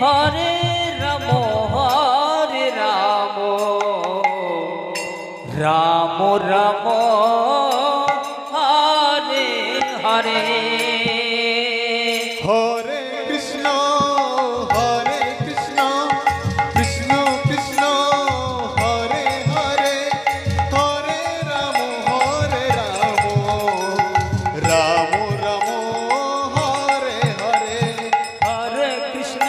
হরে রাম রাম রাম হরে হরে হরে কৃষ্ণ কৃষ্ণ কৃষ্ণ হরে হরে হরে রাম রাম রাম হরে হরে। হরে কৃষ্ণ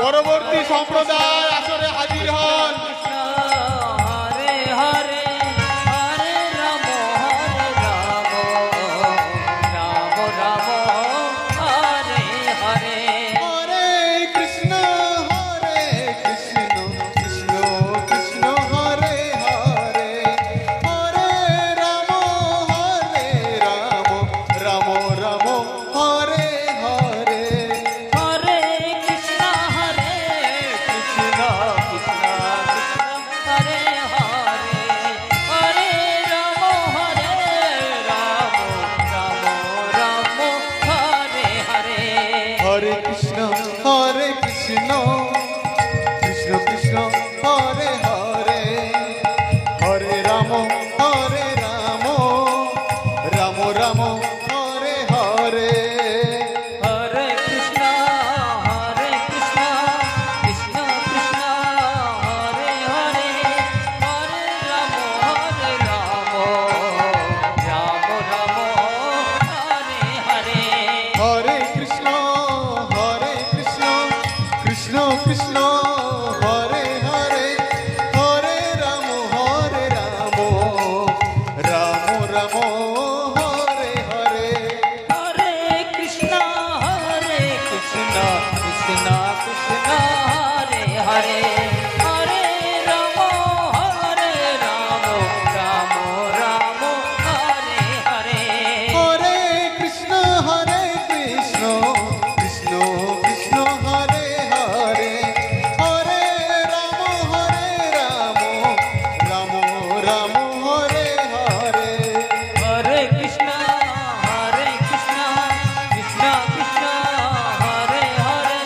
পরবর্তী সম্প্রদায় আসরে হাজির হন। হরে হরে হরে রাম রাম রাম হরে হরে হরে কৃষ্ণ কৃষ্ণ কৃষ্ণ হরে হরে হরে রাম রাম রাম হরে হরে। হরে কৃষ্ণ কৃষ্ণ কৃষ্ণ হরে হরে হরে রাম রাম রাম হরে হরে হরে কৃষ্ণ কৃষ্ণ কৃষ্ণ হরে হরে হরে রাম রাম রাম হরে হরে। হরে কৃষ্ণ কৃষ্ণ কৃষ্ণ হরে হরে হরে রাম রাম রাম হরে হরে হরে কৃষ্ণ কৃষ্ণ কৃষ্ণ হরে হরে হরে রাম রাম রাম হরে হরে। হরে কৃষ্ণ কৃষ্ণ কৃষ্ণ হরে হরে হরে রাম রাম রাম হরে হরে হরে কৃষ্ণ কৃষ্ণ কৃষ্ণ হরে হরে হরে রাম রাম রাম হরে হরে। হরে কৃষ্ণ কৃষ্ণ কৃষ্ণ হরে হরে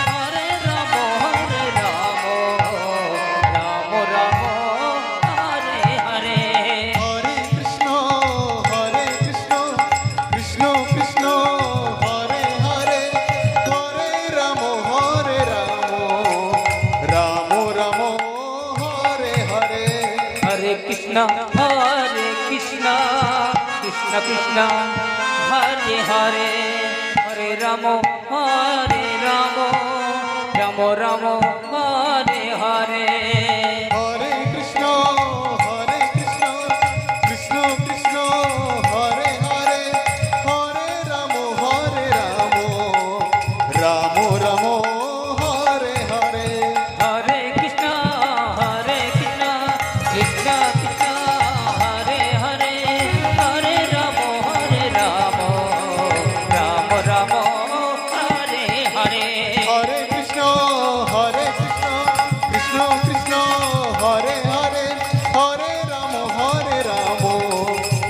হরে রাম রাম রাম হরে হরে হরে কৃষ্ণ কৃষ্ণ কৃষ্ণ হরে হরে হরে রাম রাম রাম হরে হরে। হরে কৃষ্ণ কৃষ্ণ কৃষ্ণ কৃষ্ণ হরে হরে হরে রাম রাম রাম হরে হরে হরে কৃষ্ণ কৃষ্ণ কৃষ্ণ হরে হরে হরে রাম রাম রাম হরে হরে। হরে কৃষ্ণ কৃষ্ণ কৃষ্ণ হরে হরে হরে রাম রাম রাম হরে হরে হরে কৃষ্ণ কৃষ্ণ কৃষ্ণ হরে হরে হরে রাম রাম রাম হরে হরে। হরে কৃষ্ণ কৃষ্ণ কৃষ্ণ হরে হরে হরে রাম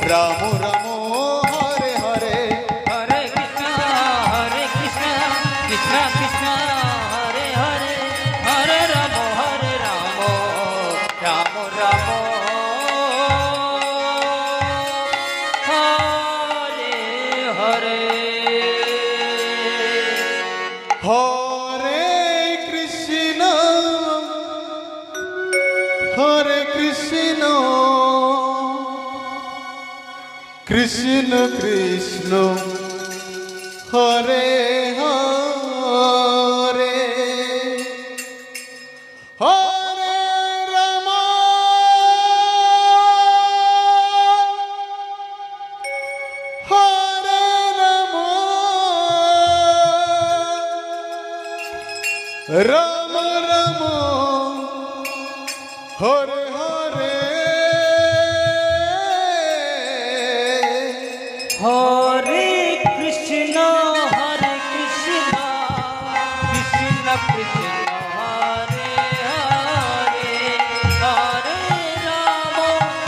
রাম রাম হরে হরে হরে কৃষ্ণ কৃষ্ণ কৃষ্ণ হরে হরে হরে রাম হরে রাম রাম রাম হরে হরে। হরে কৃষ্ণ কৃষ্ণ কৃষ্ণ হরে হরে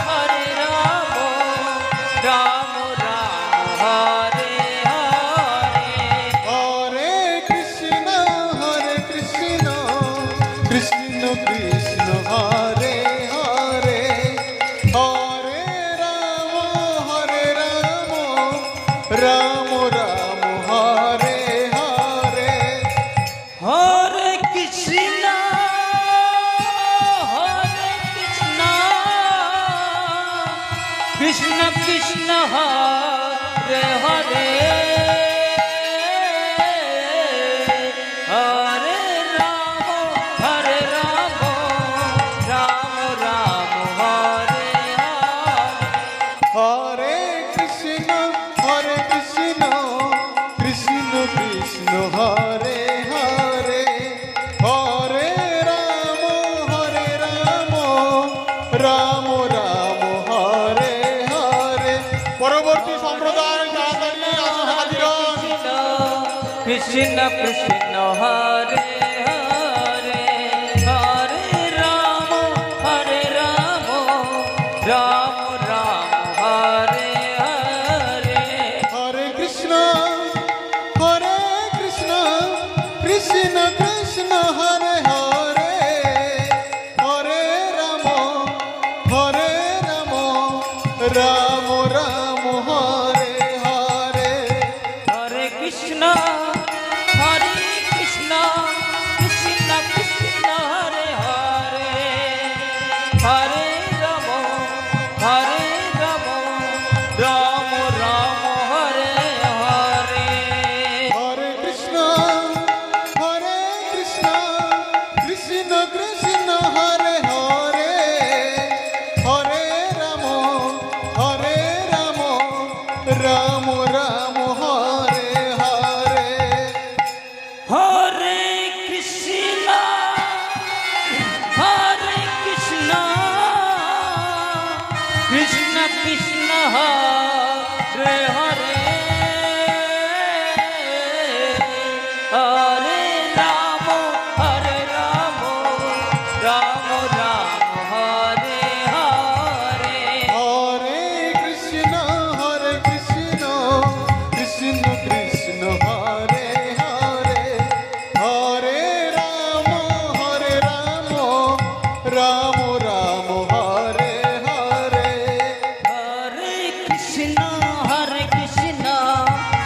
হরে রাম রাম রাম হরে হরে হরে কৃষ্ণ हरे हरे हरे राम राम राम हरे हरे हरे कृष्ण कृष्ण कृष्ण हरे हरे हरे राम राम राम हरे हरे পরবর্তী সম্প্রদায় তাড়াতাড়ি আসুন হাজির হন। कृष्ण कृष्ण हरे हरे हरे राम राम राम हरे हरे हरे कृष्ण कृष्ण कृष्ण हरे हरे हरे राम राम राम हरे हरे हरे कृष्ण कृष्ण कृष्ण हरे हरे हरे राम राम राम हरे हरे हरे कृष्ण कृष्ण कृष्ण हरे हरे हरे राम राम राम हरे हरे हरे कृष्ण कृष्ण कृष्ण हरे हरे हरे राम राम राम हरे हरे हरे कृष्ण कृष्ण कृष्ण हरे हरे हरे राम राम हरे हरे हरे कृष्ण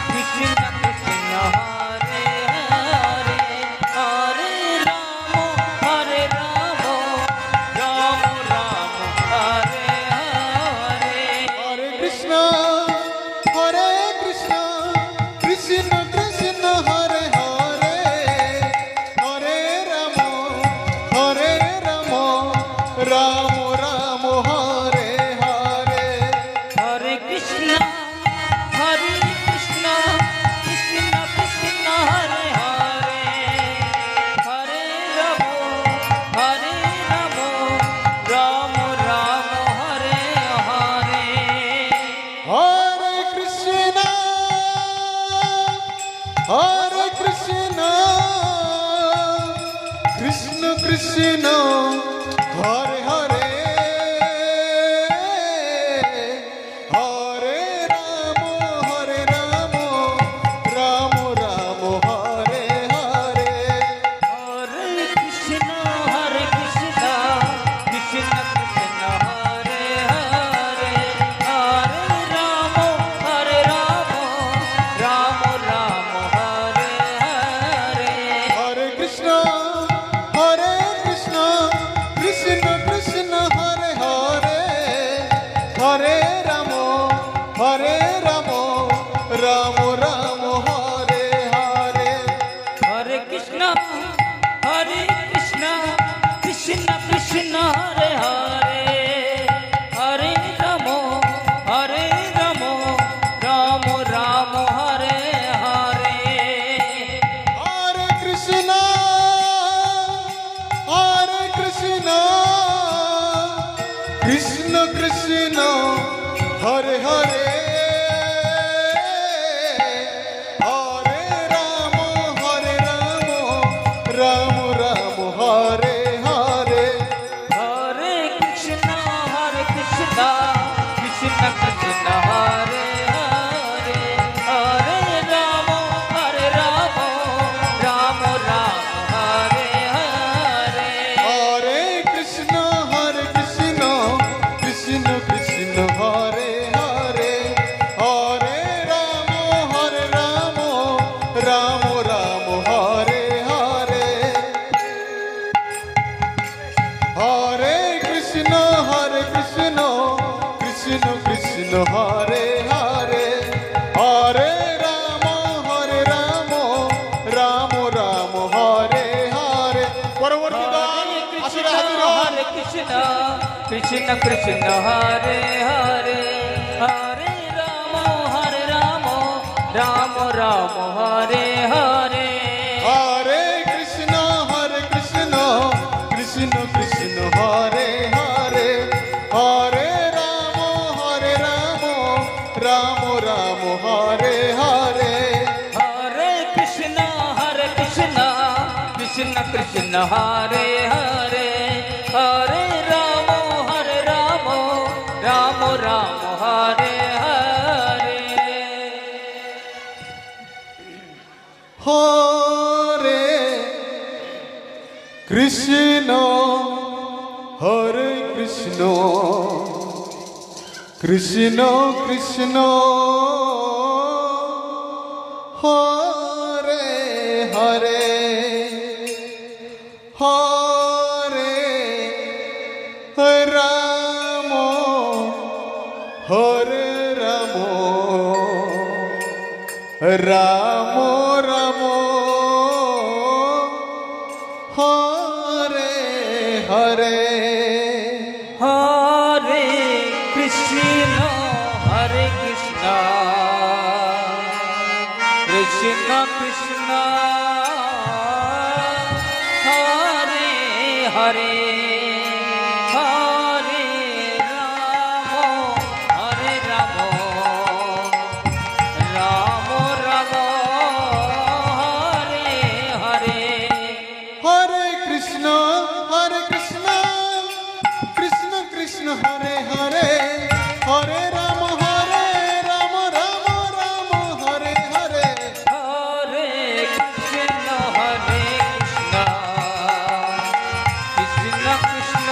कृष्ण कृष्ण हरे हरे हरे राम राम हरे हरे हरे कृष्ण कृष्ण कृष्ण हरे हरे हरे राम राम हरे हरे हरे कृष्ण कृष्ण कृष्ण हरे हरे हरे राम राम हरे हरे हरे कृष्ण कृष्ण कृष्ण हरे हरे हरे राम राम हरे हरे हरे कृष्ण कृष्ण हरे हरे हरे राम राम हरे हरे हरे कृष्ण कृष्ण कृष्ण हरे हरे हरे राम राम हरे हरे हरे कृष्ण कृष्ण कृष्ण हरे हरे हरे राम राम हरे हरे हरे कृष्ण कृष्ण कृष्ण हरे हरे हरे राम राम हरे हरे हरे कृष्ण कृष्ण कृष्ण हरे हरे हरे राम राम हरे हरे हरे कृष्ण कृष्ण कृष्ण हरे हरे हरे राम राम हरे हरे हरे कृष्ण कृष्ण कृष्ण हरे কৃষ্ণ কৃষ্ণ কৃষ্ণ হরে হরে হরে রাম রাম রাম হরে হরে হরে কৃষ্ণ কৃষ্ণ কৃষ্ণ হরে হরে হরে রাম রাম রাম হরে হরে হরে কৃষ্ণ কৃষ্ণ কৃষ্ণ হরে হরে হরে রাম রাম রাম হরে হরে হরে কৃষ্ণ কৃষ্ণ কৃষ্ণ হরে হরে হরে রাম হরে রাম রাম রাম হরে হরে হরে কৃষ্ণ কৃষ্ণ কৃষ্ণ হরে হরে হরে রাম রাম রাম হরে হরে হরে কৃষ্ণ কৃষ্ণ কৃষ্ণ হরে হরে হরে রাম রাম রাম হরে হরে হরে কৃষ্ণ কৃষ্ণ কৃষ্ণ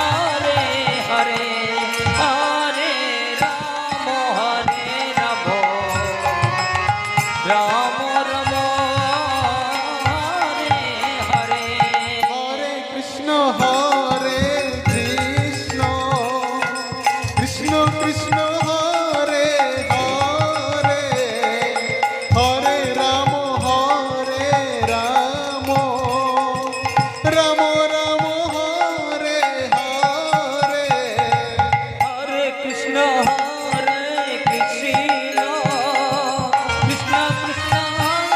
হরে হরে হরে রাম রাম রাম হরে হরে হরে কৃষ্ণ কৃষ্ণ কৃষ্ণ হরে হরে হরে রাম রাম রাম হরে হরে হরে কৃষ্ণ কৃষ্ণ কৃষ্ণ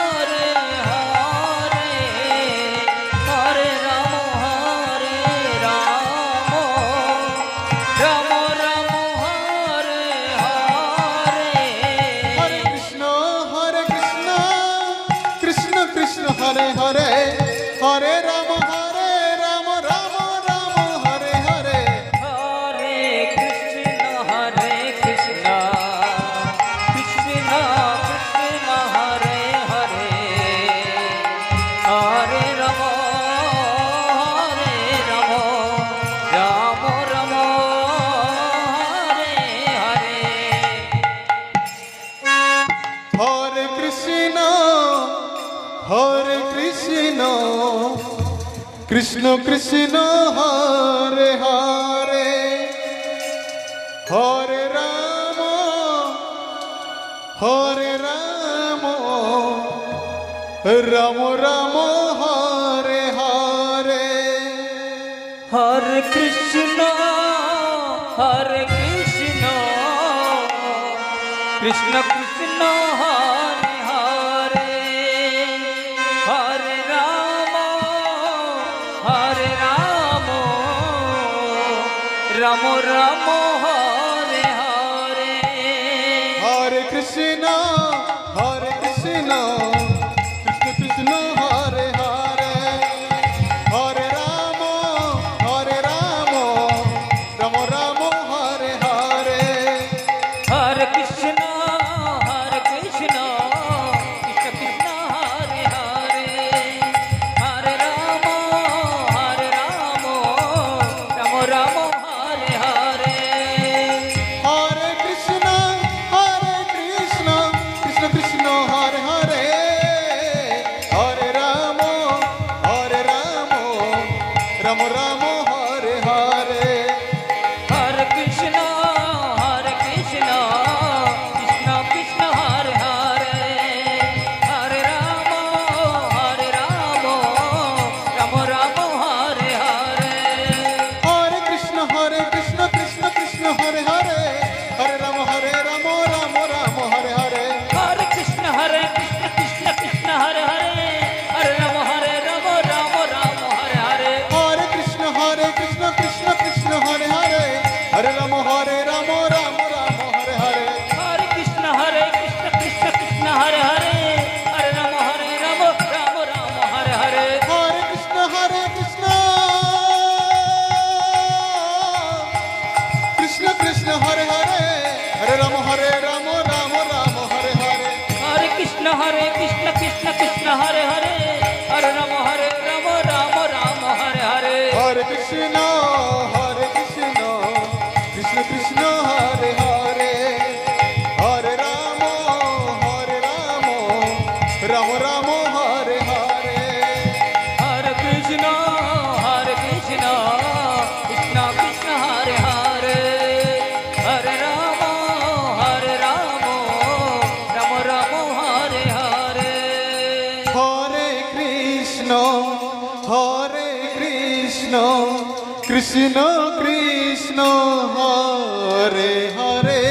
হরে হরে হরে রাম রাম রাম হরে হরে হরে কৃষ্ণ কৃষ্ণ হরে হরে হরে রাম রাম রাম হরে হরে হরে কৃষ্ণ কৃষ্ণ কৃষ্ণ হরে হরে হরে রাম রাম রাম হরে হরে হরে কৃষ্ণ কৃষ্ণ কৃষ্ণ হরে হরে হরে রাম রাম রাম হরে হরে হরে কৃষ্ণ কৃষ্ণ কৃষ্ণ হরে হরে হরে রাম রাম রাম হরে হরে হরে কৃষ্ণ কৃষ্ণ কৃষ্ণ হরে হরে হরে রাম রাম রাম হরে হরে হরে কৃষ্ণ কৃষ্ণ কৃষ্ণ হরে হরে হরে রাম রাম রাম হরে হরে কৃষ্ণ কৃষ্ণ কৃষ্ণ হরে হরে হরে রাম রাম রাম হরে হরে हरे कृष्ण कृष्ण कृष्ण हरे हरे हरे राम राम राम हरे हरे হরে কৃষ্ণ কৃষ্ণ কৃষ্ণ হরে হরে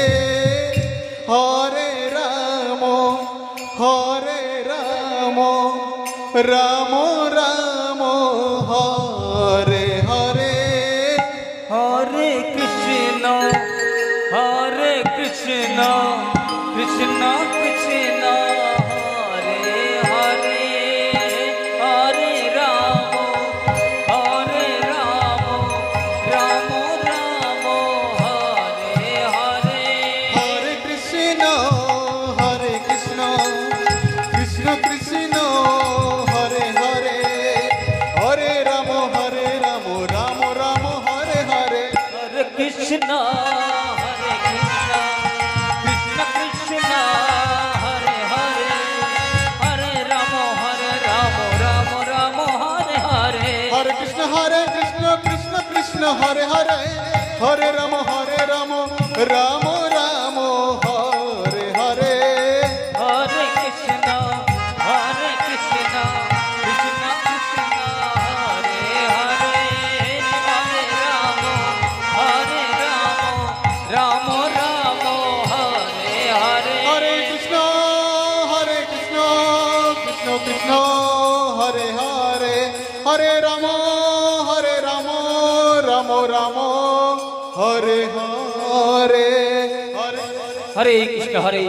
হরে রাম রাম রাম হরে হরে हरे कृष्ण कृष्ण कृष्ण हरे हरे हरे राम राम राम हरे हरे হরে কৃষ্ণ কৃষ্ণ কৃষ্ণ হরে হরে হরে রাম রাম রাম হরে হরে हरे कृष्ण कृष्ण कृष्ण हरे हरे हरे राम राम हरे हरे হরে কৃষ্ণ কৃষ্ণ কৃষ্ণ হরে হরে হরে রাম রাম রাম হরে হরে हरे कृष्ण कृष्ण कृष्ण हरे हरे हरे राम राम हरे हरे হরে কৃষ্ণ কৃষ্ণ কৃষ্ণ হরে হরে হরে রাম রাম হরে হরে হরে हरे कृष्ण हरे